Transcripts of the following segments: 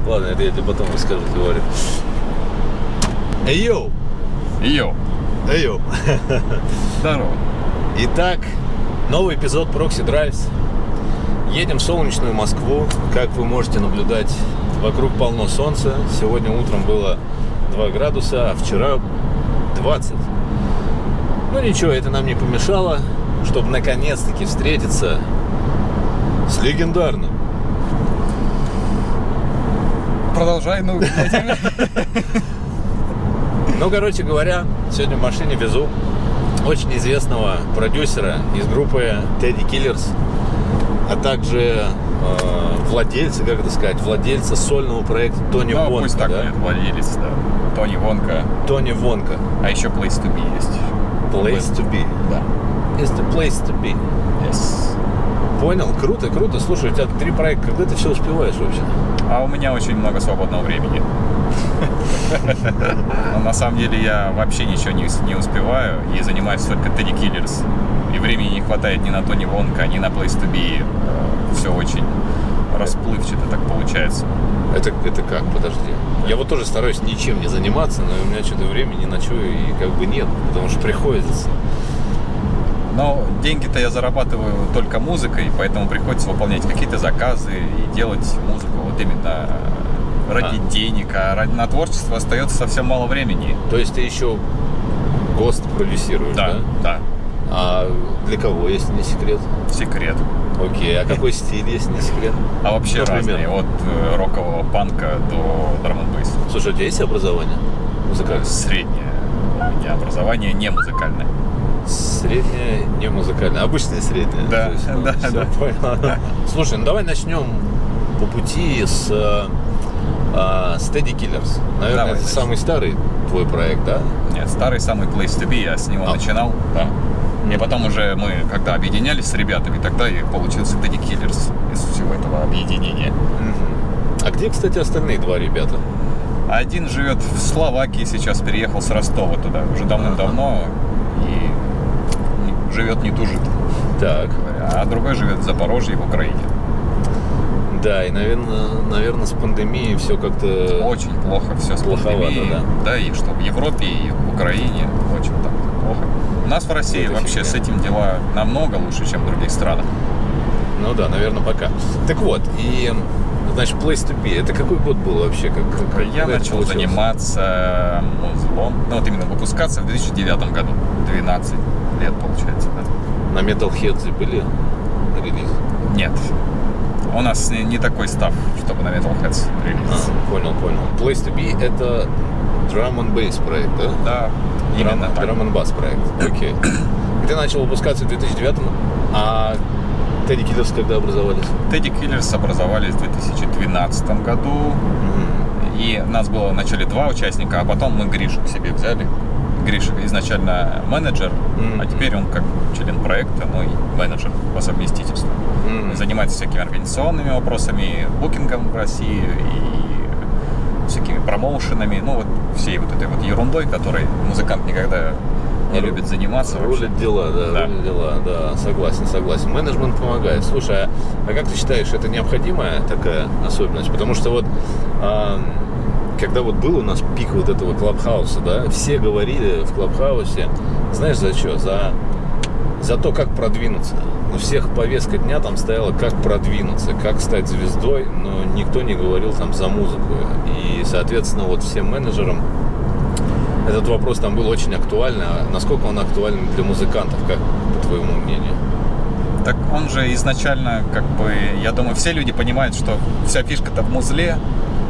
Ладно, это я тебе потом расскажу, говорю. Эй, йоу! Йоу! Эй, йоу! Здорово! Итак, новый эпизод Proxy Drives. Едем в солнечную Москву. Как вы можете наблюдать, вокруг полно солнца. Сегодня утром было 2 градуса, а вчера 20. Ну ничего, это нам не помешало, чтобы наконец-таки встретиться с легендарным. Продолжай, ну, Ну, короче говоря, сегодня в машине везу очень известного продюсера из группы Teddy Killers, а также владельца сольного проекта Тони Вонка. Ну, пусть так будет, владелец, да. Тони Вонка. Тони Вонка. А еще Place to Be есть. Place to be. Да. It's the place to be. Yes. Понял? Круто, круто. Слушай, у тебя 3 проекта. Когда ты все успеваешь вообще? А у меня очень много свободного времени. Но на самом деле я вообще ничего не успеваю и занимаюсь только Teddy Killers. И времени не хватает ни на Тони Вонка, ни на Place to Be. Все очень расплывчато так получается. Это как? Подожди. Я вот тоже стараюсь ничем не заниматься, но у меня что-то времени на что и как бы нет, потому что приходится. Но деньги-то я зарабатываю только музыкой, поэтому приходится выполнять какие-то заказы и делать музыку вот именно ради денег, а на творчество остается совсем мало времени. То есть ты еще ГОСТ продюсируешь, да? Да. А для кого, если не секрет? Секрет. Окей, а какой стиль, если не секрет? А вообще Например? разные, от рокового панка до драм-н-бейс. Слушай, у тебя есть образование музыкальное? Среднее у меня образование не музыкальное. Среднее, не музыкальное, обычное среднее. Да, То есть, да, всё, да. Понял. Слушай, ну давай начнем по пути с Teddy Killers. Наверное, Давай, это начнем. самый старый твой проект, да? Нет, старый самый Place to Be, я с него начинал, да. И потом уже мы, когда объединялись с ребятами, тогда и получился Teddy Killers из всего этого объединения. А где, кстати, остальные 2 ребята? Один живет в Словакии, сейчас переехал с Ростова туда уже давным-давно и живет не тужит, Так. а другой живет в Запорожье, в Украине. Да, и, наверное, с пандемией все как-то... Очень плохо все с Плоховато, пандемией. да. Да, и что в Европе, и в Украине очень так плохо. У нас в России Это вообще фигня. с этим дела намного лучше, чем в других странах. Ну да, наверное, пока. Так вот, и, значит, Place to Be, это какой год был вообще? Я когда это начал получилось? заниматься музлом, ну вот именно выпускаться в 2009 году. 12 лет, получается, да. На Metalhead были релизы? Нет. У нас не такой став, чтобы на Metalheads релиз. Понял. Place to Be — это Drum and Bass проект, да? Да, именно так. Drum and Bass проект, окей. И ты начал выпускаться в 2009, а Teddy Killers когда образовались? Teddy Killers образовались в 2012 году. И нас было вначале 2 участника, а потом мы Гришу к себе взяли. Гриша изначально менеджер, а теперь он как член проекта, ну и менеджер по совместительству. Занимается всякими организационными вопросами, букингом в России и всякими промоушенами, ну вот всей вот этой вот ерундой, которой музыкант никогда не любит заниматься. Рулят дела, да, согласен. Менеджмент помогает. Слушай, а как ты считаешь, это необходимая такая особенность? Потому что вот когда вот был у нас пик вот этого клабхауса, да, все говорили в клабхаусе, знаешь, за что? За то, как продвинуться. У всех повестка дня там стояла, как продвинуться, как стать звездой, но никто не говорил там за музыку. И, соответственно, вот всем менеджерам этот вопрос там был очень актуальный. А насколько он актуален для музыкантов, как по твоему мнению? Так он же изначально, как бы, я думаю, все люди понимают, что вся фишка-то в музле,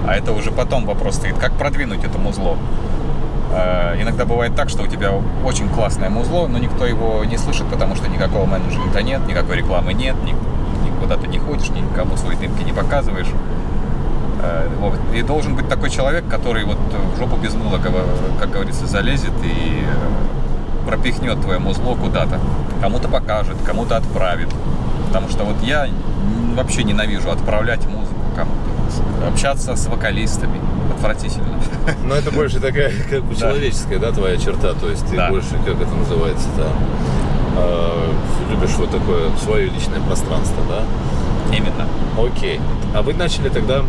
а это уже потом вопрос стоит, как продвинуть это музло. Иногда бывает так, что у тебя очень классное музло, но никто его не слышит, потому что никакого менеджмента нет, никакой рекламы нет, никуда ты не ходишь, никому свои дымки не показываешь. И должен быть такой человек, который вот в жопу без мыла, как говорится, залезет и пропихнет твое музло куда-то. Кому-то покажет, кому-то отправит. Потому что вот я вообще ненавижу отправлять музыку кому-то. Общаться с вокалистами отвратительно. Но это больше такая как бы человеческая, да, твоя черта. То есть ты больше, как это называется, там, любишь вот такое свое личное пространство, да? Именно. Окей. А вы начали тогда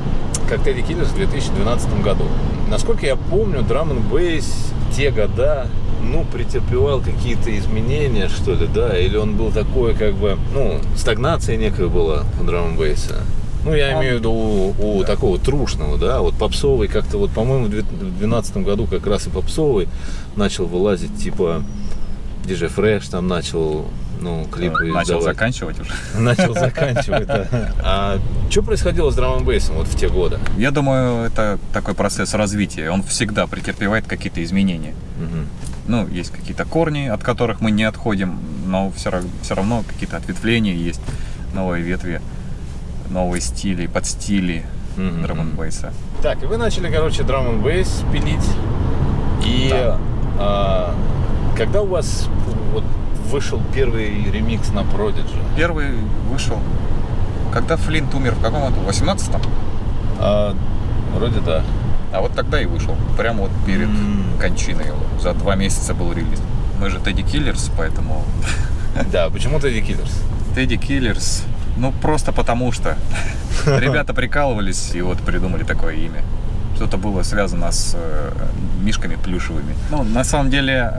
как Teddy Killers в 2012 году. Насколько я помню, драм н бейс те года, претерпевал какие-то изменения, что ли, да? Или он был такой, как бы, стагнация некая была у драм н бейса? Я имею в виду у такого трушного, да, вот попсовый как-то, вот, по-моему, в 2012 году как раз и попсовый начал вылазить, типа, DJ Fresh там начал, клипы Начал издавать. заканчивать уже. Начал заканчивать, да. А что происходило с драм н бейсом вот в те годы? Я думаю, это такой процесс развития. Он всегда претерпевает какие-то изменения. Есть какие-то корни, от которых мы не отходим, но все равно какие-то ответвления есть, новые ветви, новые стили, подстили драм н бейса. Так, и вы начали, драм н бейс пилить. И когда у вас вот вышел первый ремикс на Prodigy? Первый вышел, когда Флинт умер, в каком году? В 18-м? Вроде да. А вот тогда и вышел, прямо вот перед кончиной его. За 2 месяца был релиз. Мы же Teddy Killers, поэтому... Да, почему Teddy Killers? Teddy Killers, просто потому что ребята прикалывались и вот придумали такое имя. Что-то было связано с мишками плюшевыми. На самом деле,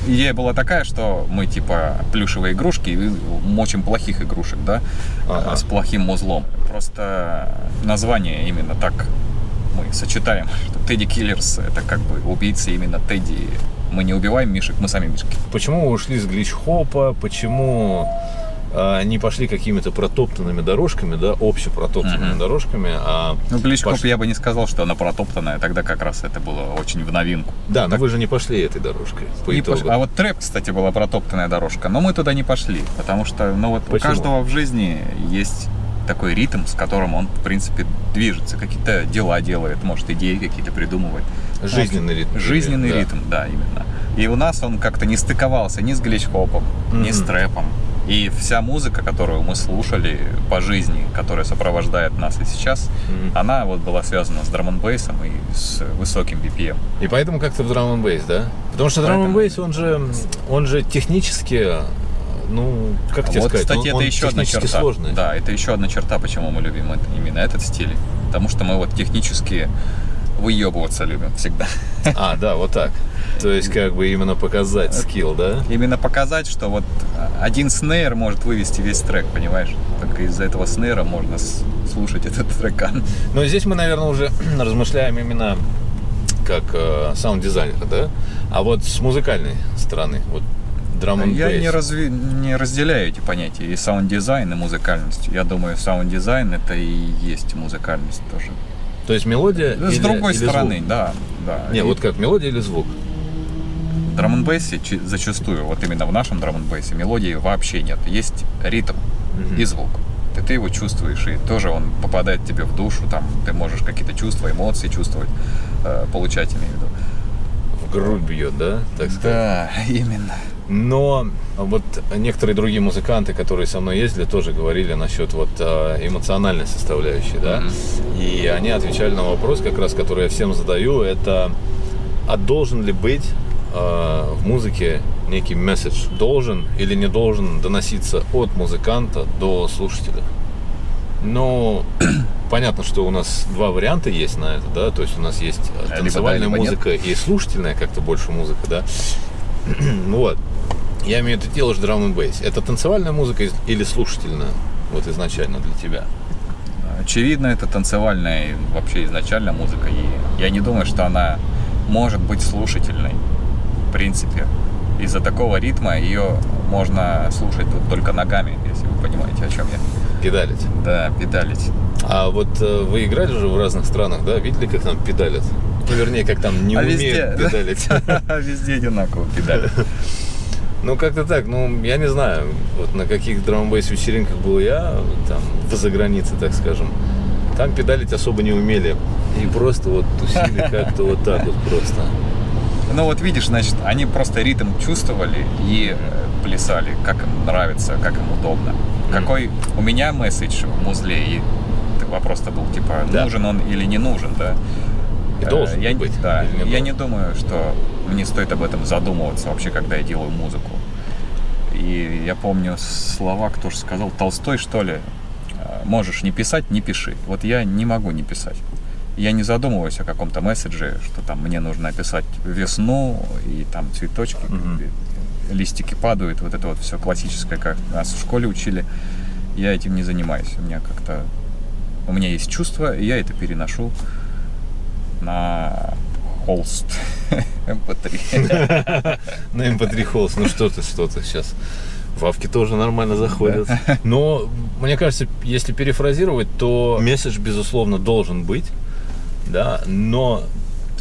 идея была такая, что мы типа плюшевые игрушки и мочим плохих игрушек, да, с плохим музлом. Просто название именно так мы сочетаем, что Teddy Killers — это как бы убийцы именно Тедди. Мы не убиваем мишек, мы сами мишки. Почему вы ушли с глич-хопа? Почему не пошли какими-то протоптанными дорожками, да, общепротоптанными дорожками, глич-хоп я бы не сказал, что она протоптанная, тогда как раз это было очень в новинку. Да, но вы же не пошли этой дорожкой по итогу. А вот трэп, кстати, была протоптанная дорожка, но мы туда не пошли, потому что, у каждого в жизни есть такой ритм, с которым он, в принципе, движется, какие-то дела делает, может, идеи какие-то придумывает. Жизненный ритм. Жизненный ритм, да, именно. И у нас он как-то не стыковался ни с глич-хопом, ни с трэпом. И вся музыка, которую мы слушали по жизни, которая сопровождает нас и сейчас, она вот была связана с драм н бейсом и с высоким BPM. И поэтому как-то в драм н бейс, да? Потому что драм н бейс, он же технически, как тебе сказать, кстати, это еще одна черта. Сложный. Да, это еще одна черта, почему мы любим именно этот стиль. Потому что мы вот технически выебываться любим всегда. Да, вот так. То есть, как бы именно показать скилл, да? Именно показать, что вот один снейр может вывести весь трек, понимаешь? Только из-за этого снейра можно слушать этот трекан. Но здесь мы, наверное, уже размышляем именно как саунд-дизайнер, да? А вот с музыкальной стороны, вот драм н бейс. Я не разделяю эти понятия, и саунд-дизайн, и музыкальность. Я думаю, саунд-дизайн — это и есть музыкальность тоже. То есть мелодия с другой стороны, звук? Да. Не, вот как, мелодия или звук? В драм н бейсе зачастую, вот именно в нашем драм н бейсе, мелодии вообще нет. Есть ритм и звук. Ты его чувствуешь, и тоже он попадает тебе в душу, там ты можешь какие-то чувства, эмоции чувствовать, получать, имею в виду. В грудь бьет, да? Так сказать? Да, именно. Но вот некоторые другие музыканты, которые со мной ездили, тоже говорили насчет вот эмоциональной составляющей, да? И они отвечали на вопрос, как раз, который я всем задаю, это: а должен ли быть в музыке некий месседж? Должен или не должен доноситься от музыканта до слушателя? Ну, понятно, что у нас 2 варианта есть на это, да? То есть у нас есть танцевальная музыка и слушательная как-то больше музыка, да? Вот. Я имею в виду, ты делаешь драм н бейс. Это танцевальная музыка или слушательная? Вот изначально для тебя. Очевидно, это танцевальная вообще изначально музыка. И я не думаю, что она может быть слушательной. В принципе. Из-за такого ритма ее можно слушать только ногами, если вы понимаете, о чем я. Педалить. Да, педалить. А вот вы играли уже в разных странах, да? Видели, как там педалят? Ну, вернее, как там не умеют педалить. Везде одинаково педалят. Ну, как-то так, я не знаю, вот на каких драм-н-бейс вечеринках был я, там, за границей, так скажем, там педалить особо не умели, и просто вот тусили как-то вот так вот просто. Ну, вот видишь, значит, они просто ритм чувствовали и плясали, как им нравится, как им удобно. Какой у меня месседж в музле, и вопрос-то был, типа, нужен он или не нужен, да? И должен быть. Да, я не думаю, что мне стоит об этом задумываться вообще, когда я делаю музыку. И я помню слова, кто же сказал, Толстой, что ли, можешь не писать, не пиши. Вот я не могу не писать. я не задумываюсь о каком-то месседже, что там мне нужно описать весну, и там цветочки, листики падают, вот это вот все классическое, как нас в школе учили. Я этим не занимаюсь. У меня есть чувство, и я это переношу на холст MP3. На MP3 холст. Ну что ты сейчас. Вавки тоже нормально заходят. Но, мне кажется, если перефразировать, то месседж, безусловно, должен быть. Да, но...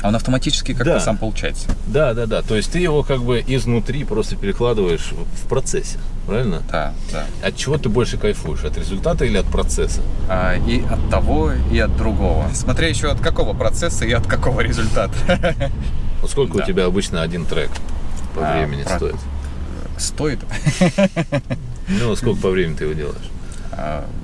Он автоматически как-то сам получается. Да. То есть ты его как бы изнутри просто перекладываешь в процессе. Правильно? Да. От чего ты больше кайфуешь? От результата или от процесса? И от того, и от другого. Смотря еще от какого процесса и от какого результата. Вот сколько у тебя обычно один трек по времени стоит? Стоит? Ну, сколько по времени ты его делаешь?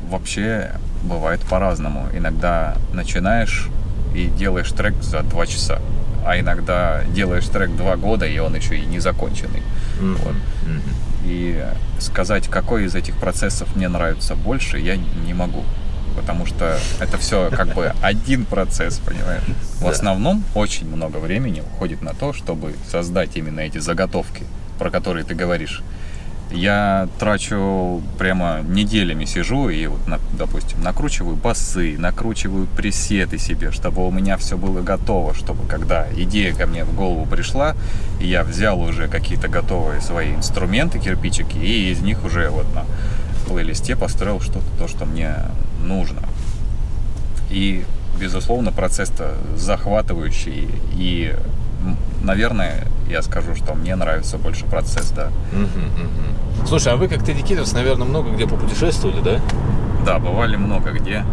Вообще бывает по-разному. Иногда начинаешь и делаешь трек за 2 часа. А иногда делаешь трек 2 года, и он еще и не законченный. Вот. И сказать, какой из этих процессов мне нравится больше, я не могу. Потому что это все как бы один процесс, понимаешь? В основном очень много времени уходит на то, чтобы создать именно эти заготовки, про которые ты говоришь. Я трачу прямо неделями, сижу и, вот, допустим, накручиваю басы, накручиваю пресеты себе, чтобы у меня все было готово, чтобы когда идея ко мне в голову пришла, и я взял уже какие-то готовые свои инструменты, кирпичики, и из них уже вот на плейлисте построил что-то, то, что мне нужно. И, безусловно, процесс-то захватывающий, и, наверное, я скажу, что мне нравится больше процесс, да. Слушай, а вы как Тедди Киллерс, наверное, много где попутешествовали, да? Да, бывали много где.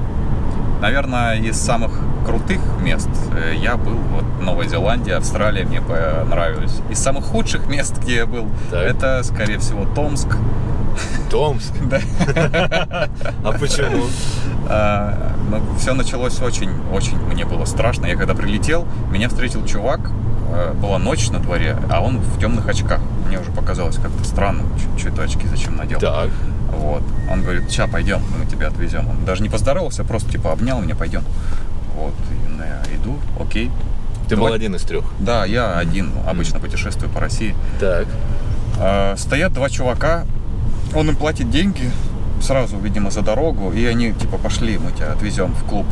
Наверное, из самых крутых мест я был вот Новая Зеландия, Австралия, мне понравились. Из самых худших мест, где я был, это, скорее всего, Томск. Томск? Да. А почему? Все началось очень мне было страшно. Я когда прилетел, меня встретил чувак, была ночь на дворе, а он в темных очках. Мне уже показалось как-то странно, что это очки зачем надел. Так. Вот. Он говорит, ща, пойдем, мы тебя отвезем. Он даже не поздоровался, просто типа обнял меня, пойдем. Вот, и я иду, окей. Ты был один из 3? Да, я один, обычно путешествую по России. Так. Стоят 2 чувака, он им платит деньги сразу, видимо, за дорогу, и они типа пошли, мы тебя отвезем в клуб.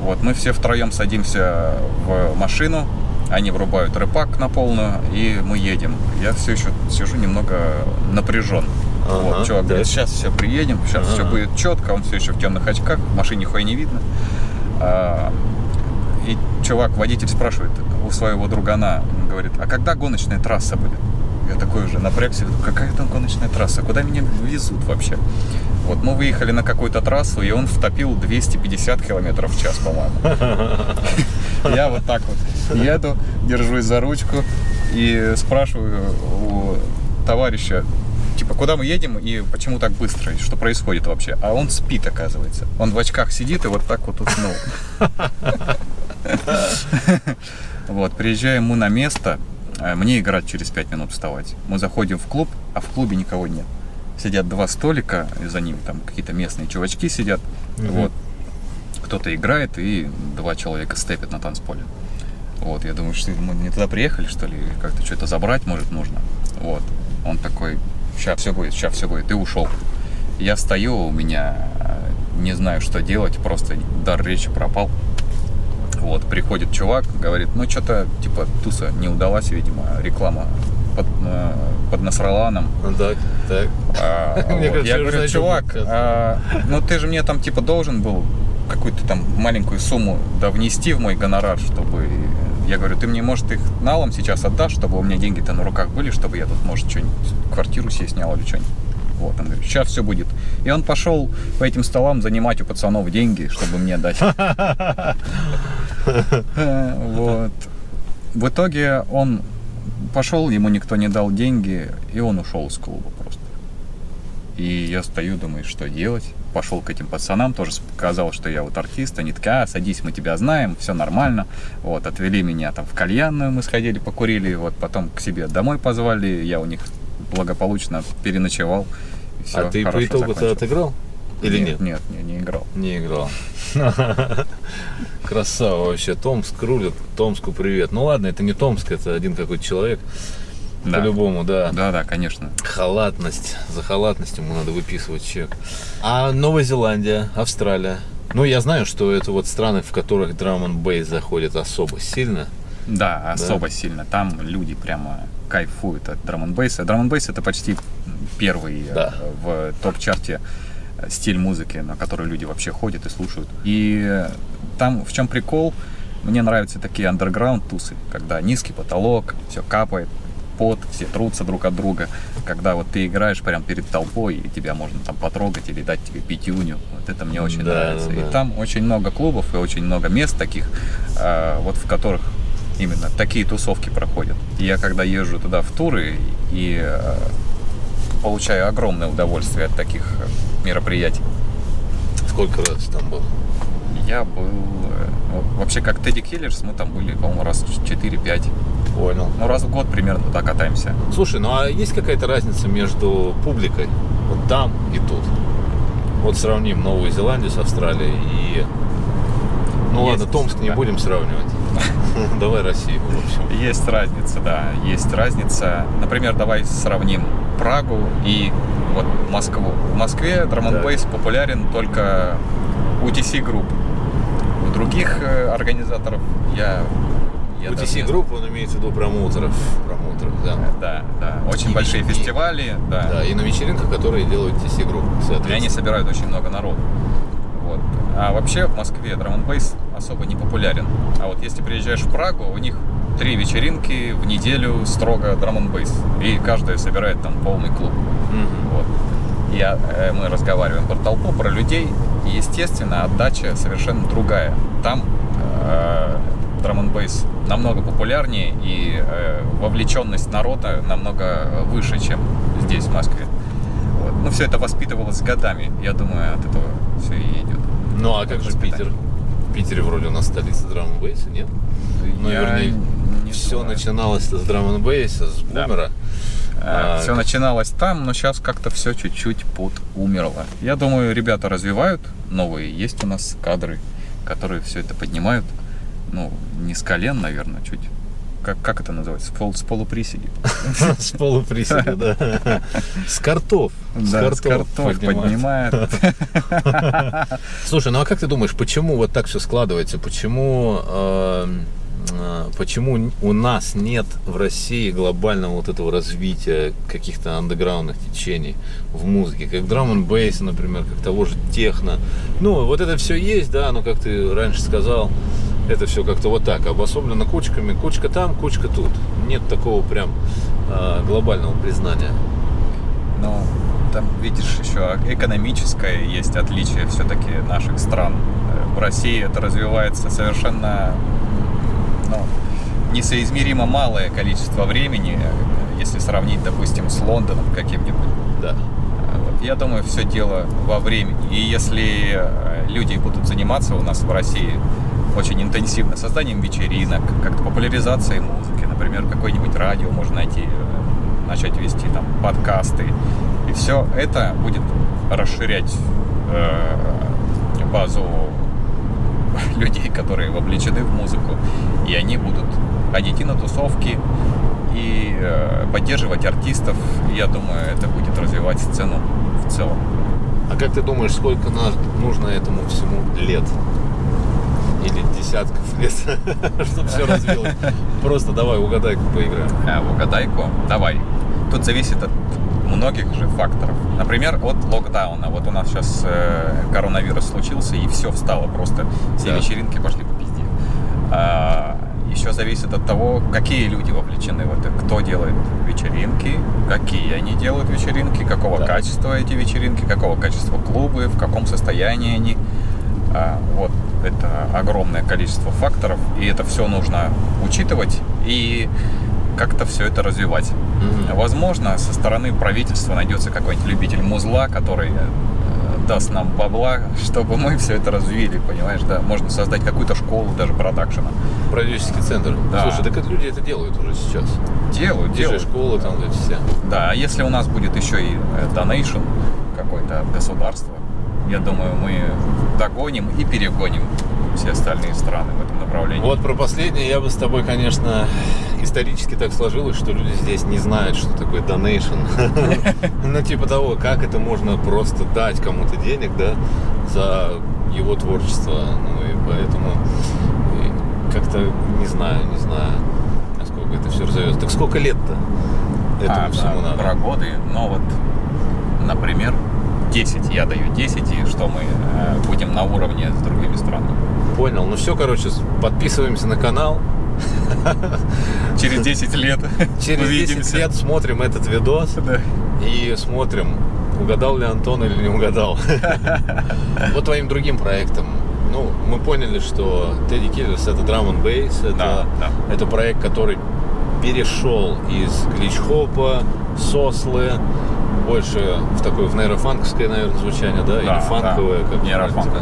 Вот, мы все втроем садимся в машину, они врубают рэпак на полную, и мы едем. Я все еще сижу немного напряжен. Вот, чувак говорит, сейчас все приедем, сейчас все будет четко, он все еще в темных очках, в машине нихуя не видно. И чувак, водитель спрашивает у своего другана, говорит, а когда гоночная трасса будет? Я такой уже напрягся, какая там гоночная трасса, куда меня везут вообще? Вот мы выехали на какую-то трассу, и он втопил 250 км в час, по-моему. Я вот так вот еду, держусь за ручку и спрашиваю у товарища, типа, куда мы едем и почему так быстро, и что происходит вообще? А он спит, оказывается. Он в очках сидит и вот так вот уснул. Вот, приезжаем мы на место, мне играть через 5 минут вставать. Мы заходим в клуб, а в клубе никого нет. Сидят 2 столика, и за ними там какие-то местные чувачки сидят. Вот. Кто-то играет, и 2 человека степят на танцполе. Вот, я думаю, что мы не туда приехали, что ли, как-то что-то забрать, может, нужно. Вот. Он такой, сейчас все будет, и ушел. Я стою, у меня не знаю, что делать, просто дар речи пропал. Вот, приходит чувак, говорит, ну, что-то, типа, туса не удалась, видимо, реклама под Насраланом. Так. Я говорю, чувак, ну, ты же мне там, типа, должен был какую-то там маленькую сумму внести в мой гонорар, чтобы... Я говорю, ты мне, может, их налом сейчас отдашь, чтобы у меня деньги-то на руках были, чтобы я тут, может, что-нибудь, квартиру себе снял или что-нибудь. Вот, он говорит, сейчас все будет. И он пошел по этим столам занимать у пацанов деньги, чтобы мне дать. Вот. В итоге он пошел, ему никто не дал деньги, и он ушел из клуба просто. И я стою, думаю, что делать? Пошел к этим пацанам, тоже сказал, что я вот артист. Они такие, садись, мы тебя знаем, все нормально. Вот, отвели меня там в кальянную, мы сходили, покурили. Вот, потом к себе домой позвали, я у них благополучно переночевал. Все, а ты по итогу-то отыграл? Или нет? Нет, не играл. Не играл. Красава вообще. Томск рулит. Томску привет. Ну ладно, это не Томск, это один какой-то человек. Да. По-любому, да. Да, конечно. Халатность. За халатность ему надо выписывать чек. А Новая Зеландия, Австралия? Ну, я знаю, что это вот страны, в которых драм-н-бейс заходит особо сильно. Да, особо сильно. Там люди прямо кайфуют от драм-н-бейса. Драм-н-бейс — это почти первый в топ-чарте стиль музыки, на который люди вообще ходят и слушают. И там в чем прикол? Мне нравятся такие андерграунд-тусы, когда низкий потолок, все капает, пот, все трутся друг от друга. Когда вот ты играешь прямо перед толпой, и тебя можно там потрогать или дать тебе пятюню. Вот это мне очень нравится. Да. И там очень много клубов и очень много мест таких, вот в которых именно такие тусовки проходят. И я когда езжу туда в туры и получаю огромное удовольствие от таких мероприятий. Сколько раз там был? Я был... Вообще, как Teddy Killers, мы там были, по-моему, раз 4-5. Понял. Ну, раз в год примерно туда катаемся. Слушай, ну а есть какая-то разница между публикой вот там и тут? Вот сравним Новую Зеландию с Австралией и... Ну Есть, ладно, Томск не да. будем сравнивать. Давай Россию, в общем. Есть разница, да, есть разница. Например, давай сравним Прагу и вот Москву. В Москве драм-н-бейс популярен только у TC Group. У других организаторов я UTC Group, он имеет в виду промоутеров, да. Да. Очень большие фестивали, да. Да, и на вечеринках, которые делают TC Group, И соответственно. они собирают очень много народу. Вот. А вообще в Москве драм-н-бейс особо не популярен. А вот если приезжаешь в Прагу, у них 3 вечеринки в неделю строго драм-н-бейс. И каждая собирает там полный клуб. Вот. Мы разговариваем про толпу, про людей. И, естественно, отдача совершенно другая. Там драм-н-бейс намного популярнее, и вовлеченность народа намного выше, чем здесь, в Москве. Вот. Ну, все это воспитывалось годами. Я думаю, от этого все и идет. Ну а как же Питер? В Питере вроде у нас столица драм-н-бейса, нет? Ну, вернее, все начиналось с драм-н-бейса, с бумера. Все начиналось там, но сейчас как-то все чуть-чуть подумерло. Я думаю, ребята развивают новые. Есть у нас кадры, которые все это поднимают. Ну, не с колен, наверное, чуть. Как это называется? С полуприседи. С полуприседи, да. С картов. Да, с картов поднимает. Слушай, ну а как ты думаешь, почему вот так все складывается? Почему у нас нет в России глобального вот этого развития каких-то андеграундных течений в музыке, как драм-н-бейс, например, как того же техно? Ну, вот это все есть, да, но как ты раньше сказал, это все как-то вот так, обособлено кучками, кучка там, кучка тут. Нет такого прям глобального признания. Ну, там, видишь, еще экономическое есть отличие все-таки наших стран. В России это развивается совершенно несоизмеримо малое количество времени, если сравнить, допустим, с Лондоном каким-нибудь. Да. Вот. Я думаю, все дело во времени. И если люди будут заниматься у нас в России очень интенсивно созданием вечеринок, как-то популяризацией музыки, например, какое-нибудь радио можно найти, начать вести там подкасты, и все это будет расширять базу людей, которые вовлечены в музыку, и они будут ходить и на тусовки, и поддерживать артистов. Я думаю, это будет развивать сцену в целом. А как ты думаешь, сколько нужно этому всему лет? Или десятков лет, чтобы все развилось? Просто давай угадайку поиграем. В угадайку? Давай. Тут зависит от многих же факторов. Например, от локдауна. Вот у нас сейчас коронавирус случился, и все встало просто. Все вечеринки пошли по пизде. Еще зависит от того, какие люди вовлечены в это. Кто делает вечеринки, какие они делают вечеринки, какого качества эти вечеринки, какого качества клубы, в каком состоянии они. Вот. Это огромное количество факторов, и это все нужно учитывать и как-то все это развивать. Возможно, со стороны правительства найдется какой-нибудь любитель музла, который даст нам бабла, чтобы мы все это развили, понимаешь, да? Можно создать какую-то школу даже продакшена. Продюсерский центр. Да. Слушай, так люди это делают уже сейчас. Делают. Школы там, вот все. Да, а если у нас будет еще и донейшн какой-то от государства, я думаю, мы догоним и перегоним все остальные страны в этом направлении. Вот про последнее я бы с тобой, конечно, исторически так сложилось, что люди здесь не знают, что такое donation. Ну, типа того, как это можно просто дать кому-то денег, да, за его творчество. Ну, и поэтому как-то не знаю, насколько это все разовьется. Так сколько лет-то этому всему надо? Про годы, ну вот, например, 10, я даю 10, и что мы будем на уровне с другими странами. Понял. Ну все, короче, подписываемся на канал. Через 10 лет Через 10 лет смотрим этот видос и смотрим, угадал ли Антон или не угадал. Вот твоим другим проектом. Ну, мы поняли, что Teddy Killers — это drum and bass, это проект, который перешел из глич-хопа, сослы, больше в такое в нейрофанковское, наверное, звучание, да? Или фанковое, как нейрофанк.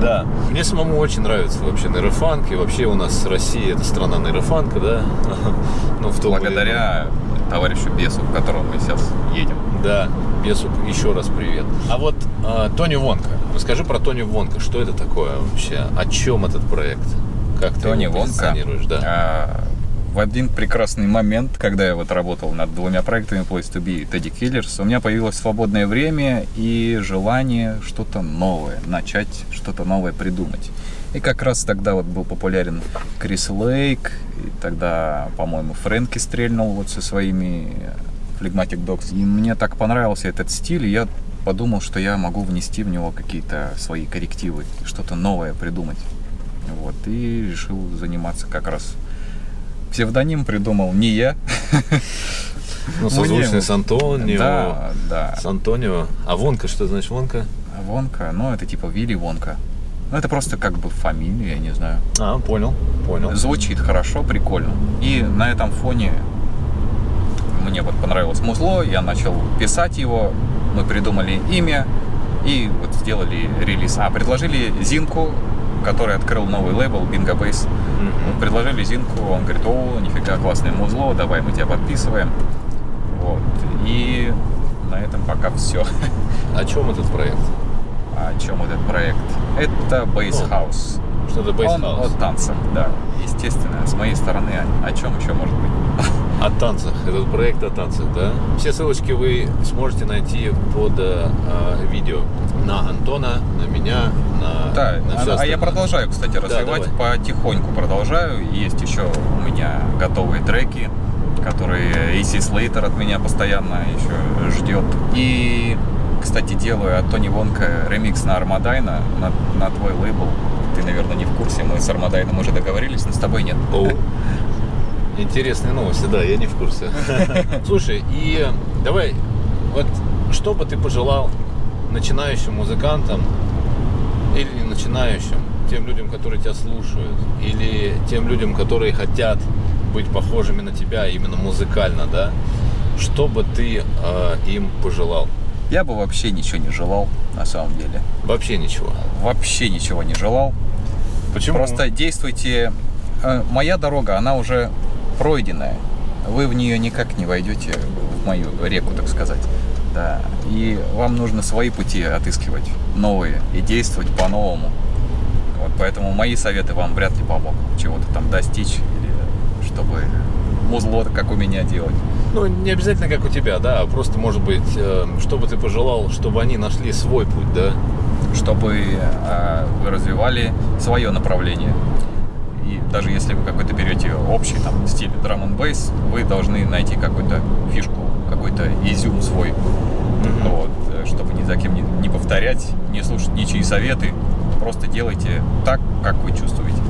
Да. Мне самому очень нравится вообще нейрофанк, и вообще у нас Россия — это страна нейрофанка, да? Ну, в том благодаря товарищу Бесу, в котором мы сейчас едем. Да, Бесу еще раз привет. А вот Тони Вонка. Расскажи про Тони Вонка. Что это такое вообще? О чем этот проект? Как ты Тони его позиционируешь? Да. В один прекрасный момент, когда я вот работал над двумя проектами Place to Be и Teddy Killers, у меня появилось свободное время и желание что-то новое, начать что-то новое придумать. И как раз тогда вот был популярен Крис Лейк, и тогда, по-моему, Фрэнки стрельнул вот со своими Phlegmatic Dogs. И мне так понравился этот стиль, и я подумал, что я могу внести в него какие-то свои коррективы, что-то новое придумать. Вот, и решил заниматься как раз. Псевдоним придумал не я. Ну, созвучный с Антонио. Да. С Антонио. А Вонка, что значит Вонка? Вонка, ну, это типа Вилли Вонка. Ну, это просто как бы фамилия, я не знаю. Понял. Звучит хорошо, прикольно. И на этом фоне мне вот понравилось музло, я начал писать его, мы придумали имя и вот сделали релиз. Предложили Зинку, который открыл новый лейбл Bingo Bass. Предложили Зинку, он говорит: о, нифига, классное музло, давай мы тебя подписываем. Вот. И на этом пока все. О чем этот проект? О чем этот проект? Это Bass House. Что-то Bass House? О танцах, да. Естественно, с моей стороны, о чем еще может быть? О танцах. Этот проект о танцах, да? Все ссылочки вы сможете найти под видео. На Антона, на меня, на все остальное. А я продолжаю, кстати, развивать, потихоньку продолжаю. Есть еще у меня готовые треки, которые AC Slater от меня постоянно еще ждет. И, кстати, делаю от Тони Вонка ремикс на Армадайна, на твой лейбл. Ты, наверное, не в курсе, мы с Армадайном уже договорились, но с тобой нет. Интересные новости, да, я не в курсе. Слушай, и давай, вот что бы ты пожелал начинающим музыкантам или не начинающим, тем людям, которые тебя слушают, или тем людям, которые хотят быть похожими на тебя именно музыкально, да? Что бы ты им пожелал? Я бы вообще ничего не желал, на самом деле. Вообще ничего? Вообще ничего не желал. Почему? Просто действуйте. Моя дорога, она уже пройденная. Вы в нее никак не войдете, в мою реку, так сказать. Да. И вам нужно свои пути отыскивать, новые, и действовать по-новому. Вот поэтому мои советы вам вряд ли помогут чего-то там достичь, или чтобы музло как у меня делать. Ну, не обязательно как у тебя, да, а просто, может быть, что бы ты пожелал, чтобы они нашли свой путь, да? Чтобы вы развивали свое направление. И даже если вы какой-то берете общий там стиль drum and bass, вы должны найти какую-то фишку, какой-то изюм свой. Вот, чтобы ни за кем не повторять, не слушать ничьи советы. Просто делайте так, как вы чувствуете.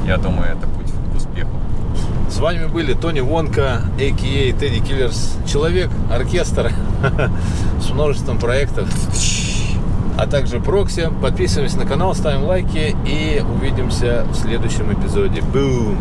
Я думаю, это путь к успеху. С вами были Тони Вонка, a.k.a. Teddy Killers, человек-оркестр с множеством проектов, а также Прокси. Подписываемся на канал, ставим лайки и увидимся в следующем эпизоде. Boom!